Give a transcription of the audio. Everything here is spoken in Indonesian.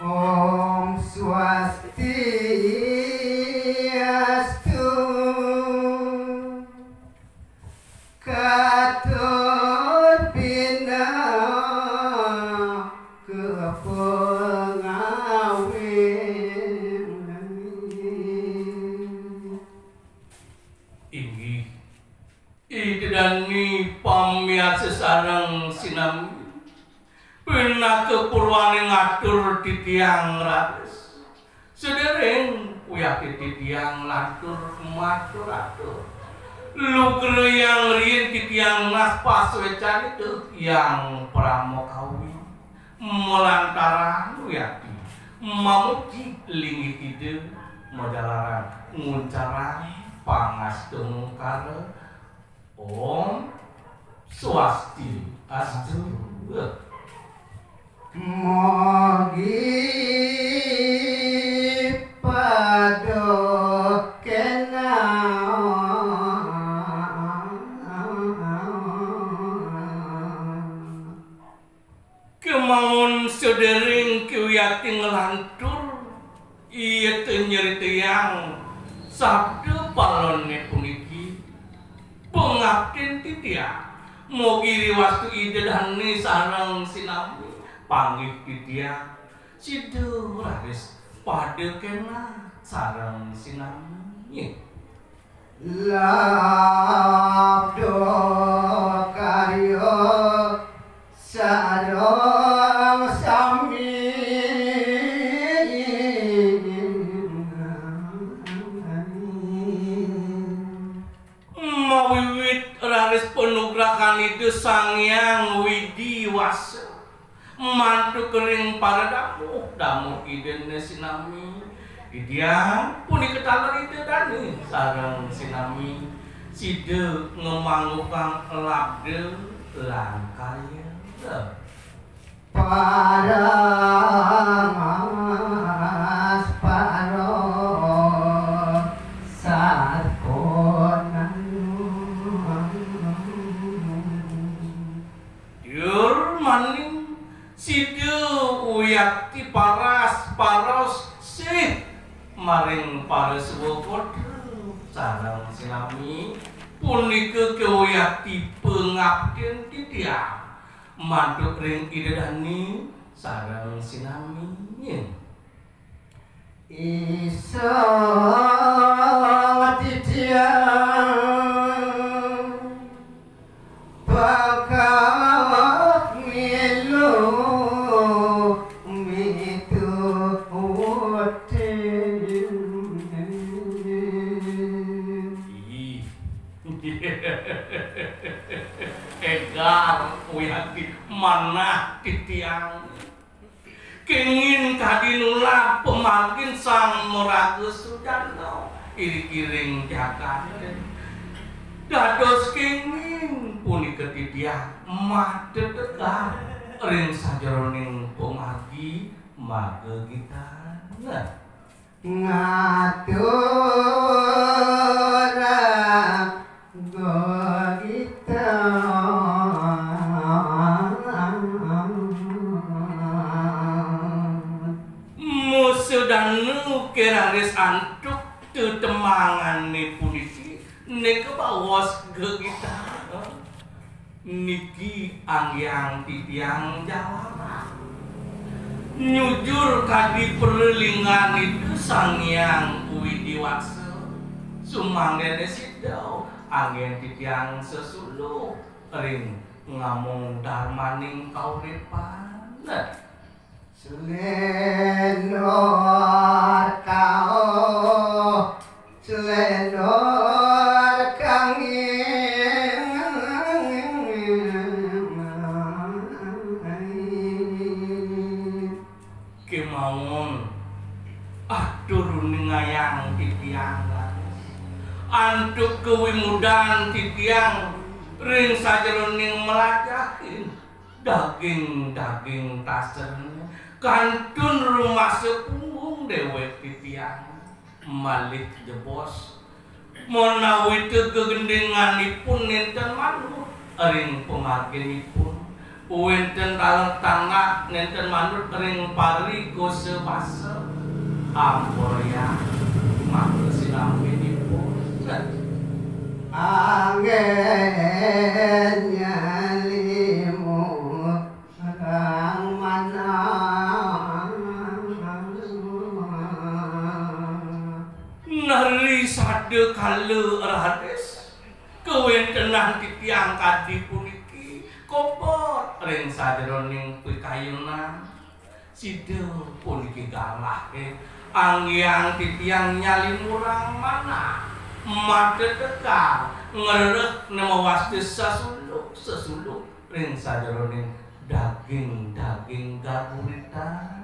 Om Swastiastu. Katur bina kepengawin. Inggih idani pamiat sesareng sinami pernah kepulwane ngatur titiang ratus sedereng uyaki titiang latur matur-atur lugre yang rien titiang nas paswecan itu yang pramokawi melantaran uyaki mamuji lingit ide modalaran nguncaran pangastu kare Om Swastiastu. Mogi padokena kemauan sedering kiwiyati ngelantur iya tenyerita yang sabda palonnya puniki pengabden titiang mogi riwastu ide dani sarang sinami panggih titiang sidu raris pada kena sarang sinami labdo karyo sarang sami mawiwit raris penugrakan itu Sangyang Widiwasa mantu kering para damu idene sinami idiang puni ketalar ide dani sarang sinami side ngemangukang labde langkaya Paramas paro sarkonan Dur maning side uyakti paros sih maring pares wokodo sarang sinami punika kewayakti pengabden titiang mantuk ring idedani sarang sinami iso titiang bakal milu mitu egar uyati manah titiang kengin kadinulah pemalkin sang moragus sudano iri-iring jakaten dados kengin puni ketitiang mate tegar ring sajeroning pemargi mage gitar ngatur gogita musuh danu keraris antuk tetemangan nih punisi nih kebawas gegita niki angyang titiang jawara nyujur kadi perlingan itu Sangyang Widiwasa sumangdene sidau angin titiang sesuluh ring ngamung darmaning kauripan Selenor kau selenor kangin kemauan atur ngayang titiang antuk kewimudan titiang ring sajeroning melajakin daging tasen kantun rumah sepunggung dewek titiang malik jebos menawi tegegendenganipun nenten manut ring pemarginipun wenten taler tangga nenten manut ring parigo sebasa amboya matur sinampinipun angin nyalimu kang mana nari sade kale rades kewentenan titiang kadi puniki kopot ring sajroning pikayunan sideng puniki galake anggiang titiang nyali murang mana mate tekal ngerek nemawaste sesuluk ring sajroning daging gaguritan